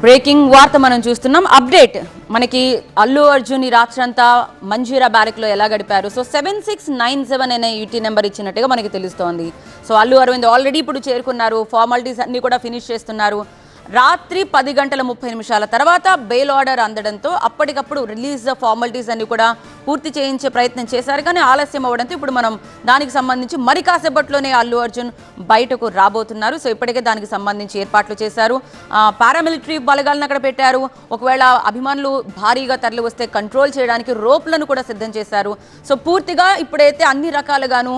Breaking వార్త మనం చూస్తున్నాం. అప్డేట్ మనకి అల్లు అర్జున్ ఈ రాత్రంతా మంజీరా బ్యారక్ లో ఎలా గడిపారు. సో 7697 అనే యూటీ నెంబర్ ఇచ్చినట్టుగా మనకి తెలుస్తోంది. సో అల్లు అరవింద్ ఆల్రెడీ ఇప్పుడు చేరుకున్నారు, ఫార్మాలిటీస్ అన్ని కూడా ఫినిష్ చేస్తున్నారు. రాత్రి 10:30 తర్వాత బెయిల్ ఆర్డర్ అందడంతో అప్పటికప్పుడు రిలీజ్ ఫార్మాలిటీస్ అన్ని కూడా పూర్తి చేయించే ప్రయత్నం చేశారు. కానీ ఆలస్యం అవ్వడంతో ఇప్పుడు మనం దానికి సంబంధించి మరి కాసేపట్లోనే అల్లు అర్జున్ బయటకు రాబోతున్నారు. సో ఇప్పటికే దానికి సంబంధించి ఏర్పాట్లు చేశారు. పారామిలిటరీ బలగాలను అక్కడ పెట్టారు. ఒకవేళ అభిమానులు భారీగా తరలి వస్తే కంట్రోల్ చేయడానికి రోప్లను కూడా సిద్ధం చేశారు. సో పూర్తిగా ఇప్పుడైతే అన్ని రకాలుగాను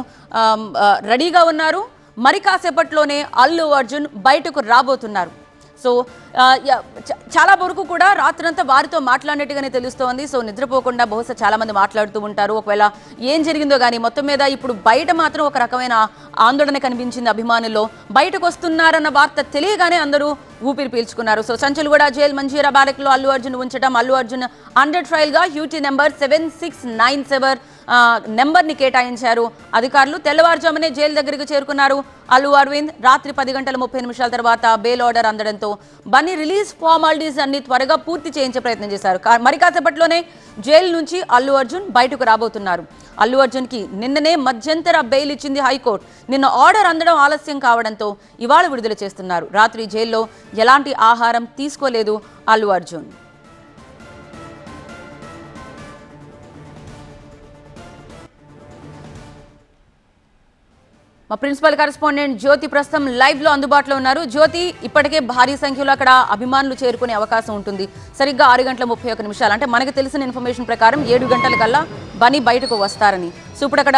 రెడీగా ఉన్నారు. మరి కాసేపట్లోనే అల్లు అర్జున్ బయటకు రాబోతున్నారు. సో చాలా వరకు కూడా రాత్రంతా వారితో మాట్లాడినట్టుగానే తెలుస్తోంది. సో నిద్రపోకుండా బహుశా చాలామంది మాట్లాడుతూ ఉంటారు. ఒకవేళ ఏం జరిగిందో కానీ మొత్తం మీద ఇప్పుడు బయట మాత్రం ఒక రకమైన ఆందోళన కనిపించింది అభిమానుల్లో. బయటకు వస్తున్నారన్న వార్త తెలియగానే అందరూ ఊపిరి పీల్చుకున్నారు. సో చంచల్గూడ జైల్ మంజీరా బ్యారక్లో అల్లు అర్జున్ ఉంచడం, అల్లు అర్జున్ అండర్ ట్రయల్గా యూటీ నెంబర్ 7697 నెంబర్ని కేటాయించారు అధికారులు. తెల్లవారుజామునే జైలు దగ్గరికి చేరుకున్నారు అల్లు అరవింద్. రాత్రి 10:30 తర్వాత బెయిల్ ఆర్డర్ అందడంతో బన్నీ రిలీజ్ ఫార్మాలిటీస్ అన్ని త్వరగా పూర్తి చేయించే ప్రయత్నం చేశారు. మరి కాసేపట్లోనే జైలు నుంచి అల్లు అర్జున్ బయటకు రాబోతున్నారు. అల్లు అర్జున్కి నిన్ననే మధ్యంతర బెయిల్ ఇచ్చింది హైకోర్టు. నిన్న ఆర్డర్ అందడం ఆలస్యం కావడంతో ఇవాళ విడుదల చేస్తున్నారు. రాత్రి జైల్లో ఎలాంటి ఆహారం తీసుకోలేదు అల్లు అర్జున్. మా ప్రిన్సిపల్ కరెస్పాండెంట్ జ్యోతి ప్రస్తుతం లైవ్ లో అందుబాటులో ఉన్నారు. జ్యోతి, ఇప్పటికే భారీ సంఖ్యలో అక్కడ అభిమానులు చేరుకునే అవకాశం ఉంటుంది. సరిగ్గా 6:31 అంటే మనకు తెలిసిన ఇన్ఫర్మేషన్ ప్రకారం 7 గంటల కల్లా బన్నీ బయటకు వస్తారని. సో ఇప్పుడు అక్కడ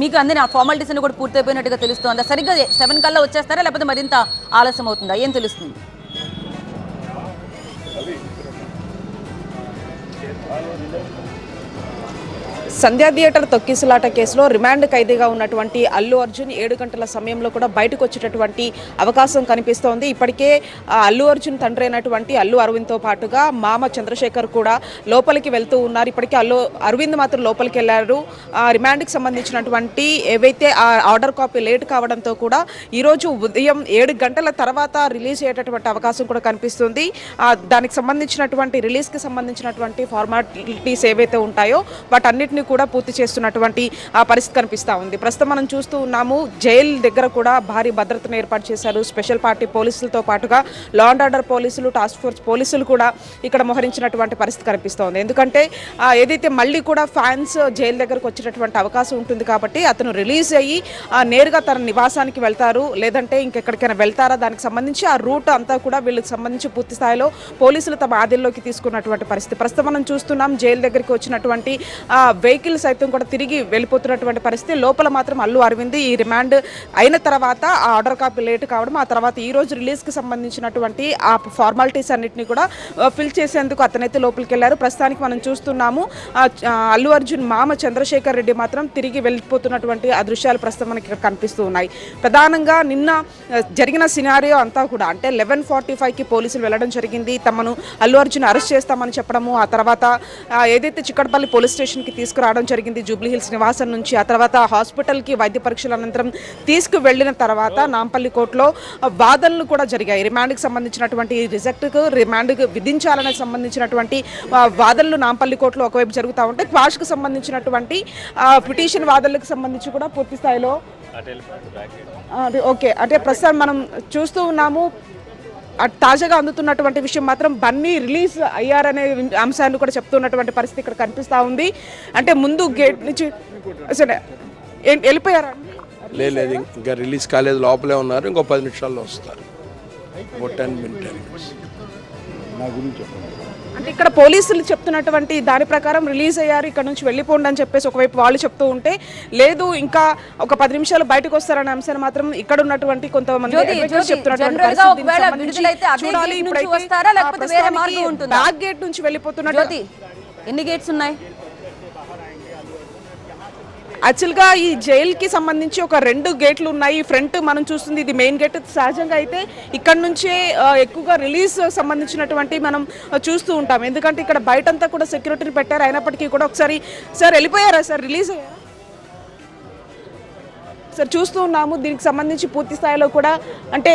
మీకు అందిన ఫార్మాలిటీస్ అన్ని కూడా పూర్తయిపోయినట్టుగా తెలుస్తోందా? సరిగ్గా 7 కల్లా వచ్చేస్తారా లేకపోతే మరింత ఆలస్యం అవుతుందా? ఏం తెలుస్తుంది? సంధ్యా థియేటర్ తొక్కిసలాట కేసులో రిమాండ్ ఖైదీగా ఉన్నటువంటి అల్లు అర్జున్ 7 గంటల సమయంలో కూడా బయటకు వచ్చేటటువంటి అవకాశం కనిపిస్తోంది. ఇప్పటికే అల్లు అర్జున్ తండ్రి అయినటువంటి అల్లు అరవింద్తో పాటుగా మామ చంద్రశేఖర్ కూడా లోపలికి వెళ్తూ ఉన్నారు. ఇప్పటికే అల్లు అరవింద్ మాత్రం లోపలికి వెళ్ళారు. రిమాండ్కి సంబంధించినటువంటి ఏవైతే ఆ ఆర్డర్ కాపీ లేట్ కావడంతో కూడా ఈరోజు ఉదయం 7 గంటల తర్వాత రిలీజ్ అయ్యేటటువంటి అవకాశం కూడా కనిపిస్తుంది. దానికి సంబంధించినటువంటి రిలీజ్కి సంబంధించినటువంటి ఫార్మాలిటీస్ ఏవైతే ఉంటాయో వాటన్నిటిని కూడా పూర్తి చేస్తున్నటువంటి పరిస్థితి కనిపిస్తూ ఉంది. ప్రస్తుతం మనం చూస్తూ ఉన్నాము, జైలు దగ్గర కూడా భారీ భద్రతను ఏర్పాటు చేశారు. స్పెషల్ పార్టీ పోలీసులతో పాటుగా లా అండ్ ఆర్డర్ పోలీసులు, టాస్క్ ఫోర్స్ పోలీసులు కూడా ఇక్కడ మోహరించినటువంటి పరిస్థితి కనిపిస్తోంది. ఎందుకంటే ఏదైతే మళ్ళీ కూడా ఫ్యాన్స్ జైలు దగ్గరకు వచ్చేటటువంటి అవకాశం ఉంటుంది కాబట్టి అతను రిలీజ్ అయ్యి నేరుగా తన నివాసానికి వెళ్తారు, లేదంటే ఇంకెక్కడికైనా వెళ్తారా, దానికి సంబంధించి ఆ రూట్ అంతా కూడా వీళ్ళకి సంబంధించి పూర్తి స్థాయిలో పోలీసులు తమ ఆధీనంలోకి తీసుకున్నటువంటి పరిస్థితి. ప్రస్తుతం మనం చూస్తున్నాం, జైలు దగ్గరికి వచ్చినటువంటి వెహికల్ సైతం కూడా తిరిగి వెళ్ళిపోతున్నటువంటి పరిస్థితి. లోపల మాత్రం అల్లు అరవింద్ ఈ రిమాండ్ అయిన తర్వాత ఆ ఆర్డర్ కాపీ లేట్ కావడం, ఆ తర్వాత ఈ రోజు రిలీజ్కి సంబంధించినటువంటి ఆ ఫార్మాలిటీస్ అన్నింటినీ కూడా ఫిల్ చేసేందుకు అతనైతే లోపలికి వెళ్ళారు. ప్రస్తుతానికి మనం చూస్తున్నాము, అల్లు అర్జున్ మామ చంద్రశేఖర్ రెడ్డి మాత్రం తిరిగి వెళ్ళిపోతున్నటువంటి ఆ దృశ్యాలు ప్రస్తుతం మనకి ఇక్కడ కనిపిస్తూ ఉన్నాయి. ప్రధానంగా నిన్న జరిగిన సినారియో అంతా కూడా అంటే 11:45కి పోలీసులు వెళ్ళడం జరిగింది. తమను అల్లు అర్జున్ అరెస్ట్ చేస్తామని చెప్పడము, ఆ తర్వాత ఏదైతే చిక్కడపల్లి పోలీస్ స్టేషన్కి తీసుకురావడం జరిగింది జూబ్లీ హిల్స్ నివాసం నుంచి. ఆ తర్వాత హాస్పిటల్కి వైద్య పరీక్షల అనంతరం తీసుకువెళ్లిన తర్వాత నాంపల్లి కోర్టులో వాదనలు కూడా జరిగాయి. రిమాండ్కి సంబంధించినటువంటి రిజెక్ట్కు రిమాండ్కు విధించాలని సంబంధించినటువంటి వాదనలు నాంపల్లి కోర్టులో ఒకవైపు జరుగుతూ ఉంటే, క్వాష్కు సంబంధించినటువంటి పిటిషన్ వాదనలకు సంబంధించి కూడా పూర్తి స్థాయిలో ఓకే అంటే ప్రస్తుతం మనం చూస్తూ ఉన్నాము. తాజాగా అందుతున్నటువంటి విషయం మాత్రం బన్నీ రిలీజ్ అయ్యారనే అంశాన్ని కూడా చెప్తున్నటువంటి పరిస్థితి ఇక్కడ కనిపిస్తూ ఉంది. అంటే ముందు గేట్ నుంచి అసలు వెళ్ళిపోయారా? లేదు, ఇంకా రిలీజ్ కాలేదు, లోపలే ఉన్నారు. ఇంకో 10 నిమిషాల్లో వస్తారు. 10 minutes. అంటే ఇక్కడ పోలీసులు చెప్తున్నటువంటి దాని ప్రకారం రిలీజ్ అయ్యారు, ఇక్కడ నుంచి వెళ్ళిపోండి అని చెప్పేసి ఒకవైపు వాళ్ళు చెప్తూ ఉంటే, లేదు ఇంకా ఒక 10 నిమిషాలు బయటకు వస్తారనే అంశాన్ని మాత్రం ఇక్కడ ఉన్నటువంటి కొంతమంది బ్యాక్ గేట్ నుంచి వెళ్ళిపోతున్నట్టు. ఎన్ని గేట్స్ ఉన్నాయి? యాక్చువల్గా ఈ జైలుకి సంబంధించి ఒక 2 గేట్లు ఉన్నాయి. ఫ్రంట్ మనం చూస్తుంది ఇది మెయిన్ గేట్. సహజంగా అయితే ఇక్కడ నుంచే ఎక్కువగా రిలీజ్ సంబంధించినటువంటి మనం చూస్తూ ఉంటాం. ఎందుకంటే ఇక్కడ బయటంతా కూడా సెక్యూరిటీని పెట్టారు. అయినప్పటికీ కూడా ఒకసారి సార్ వెళ్ళిపోయారా సార్? రిలీజ్ అయ్యారా? సార్ చూస్తూ ఉన్నాము, దీనికి సంబంధించి పూర్తి స్థాయిలో కూడా అంటే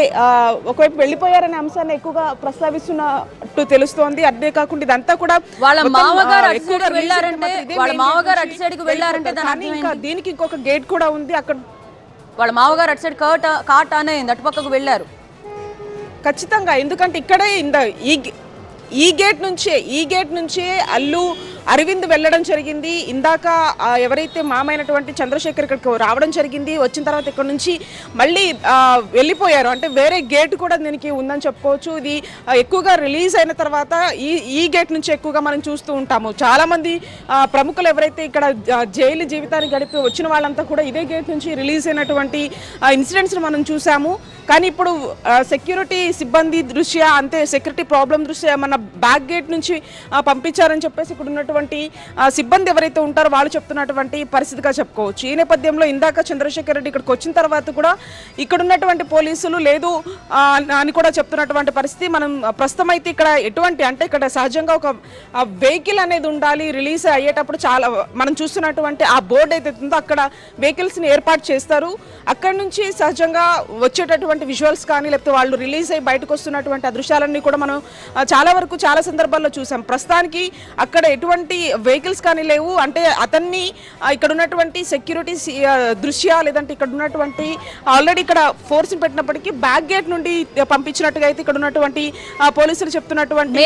ఒకవైపు వెళ్ళిపోయారనే అంశాన్ని ఎక్కువగా ప్రస్తావిస్తున్నట్టు తెలుస్తోంది. అదే కాకుండా ఇదంతా కూడా వాళ్ళ మొత్తం, మామగారు అటు ఎక్కువగా సైడ్కి release వెళ్ళారంటే, అయితే మాత్రం ఇదే వాళ్ళ main మామగారు gate అటు సైడ్కి వెళ్ళారంటే దాని కానీ అర్థం ఇంకా ఏంటి? దీనికి ఇంకొక గేట్ కూడా ఉంది అక్కడ. వాళ్ళ మామగారు అటు సైడ్ కాట్ ఆన్ అయింది, అటు పక్కకు వెళ్ళారు. ఖచ్చితంగా, ఎందుకంటే ఇక్కడే ఈ గేట్ నుంచే అల్లు అరవింద్ వెళ్ళడం జరిగింది. ఇందాక ఎవరైతే మామైనటువంటి చంద్రశేఖర్ ఇక్కడికి రావడం జరిగింది. వచ్చిన తర్వాత ఇక్కడ నుంచి మళ్ళీ వెళ్ళిపోయారు. అంటే వేరే గేట్ కూడా దీనికి ఉందని చెప్పుకోవచ్చు. ఇది ఎక్కువగా రిలీజ్ అయిన తర్వాత ఈ గేట్ నుంచి ఎక్కువగా మనం చూస్తూ ఉంటాము. చాలామంది ప్రముఖులు ఎవరైతే ఇక్కడ జైలు జీవితాన్ని గడిపి వచ్చిన వాళ్ళంతా కూడా ఇదే గేట్ నుంచి రిలీజ్ అయినటువంటి ఇన్సిడెంట్స్ని మనం చూసాము. కానీ ఇప్పుడు సెక్యూరిటీ సిబ్బంది దృష్ట్యా, అంతే సెక్యూరిటీ ప్రాబ్లం దృష్ట్యా మన బ్యాక్ గేట్ నుంచి పంపించారని చెప్పేసి ఇక్కడ ఉన్నటువంటి సిబ్బంది ఎవరైతే ఉంటారో వాళ్ళు చెప్తున్నటువంటి పరిస్థితిగా చెప్పుకోవచ్చు. ఈ నేపథ్యంలో ఇందాక చంద్రశేఖర్ రెడ్డి ఇక్కడికి వచ్చిన తర్వాత కూడా ఇక్కడ ఉన్నటువంటి పోలీసులు లేదు అని కూడా చెప్తున్నటువంటి పరిస్థితి. మనం ప్రస్తుతం అయితే ఇక్కడ ఎటువంటి అంటే ఇక్కడ సహజంగా ఒక వెహికల్ అనేది ఉండాలి. రిలీజ్ అయ్యేటప్పుడు చాలా మనం చూస్తున్నటువంటి ఆ బోర్డు అయితే ఉందో అక్కడ వెహికల్స్ని ఏర్పాటు చేస్తారు. అక్కడ నుంచి సహజంగా వచ్చేటటువంటి విజువల్స్ కానీ లేకపోతే వాళ్ళు రిలీజ్ అయ్యి బయటకు వస్తున్నటువంటి ఆ దృశ్యాలన్నీ కూడా మనం చాలా వరకు చాలా సందర్భాల్లో చూసాం. ప్రస్తుతానికి అక్కడ ఎటువంటి వెహికల్స్ కానీ లేవు. అంటే అతన్ని ఇక్కడ ఉన్నటువంటి సెక్యూరిటీ దృశ్యా లేదంటే ఇక్కడ ఉన్నటువంటి ఆల్రెడీ ఇక్కడ ఫోర్స్ పెట్టినప్పటికీ బ్యాక్ గేట్ నుండి పంపించినట్టుగా అయితే ఇక్కడ ఉన్నటువంటి పోలీసులు చెప్తున్నటువంటి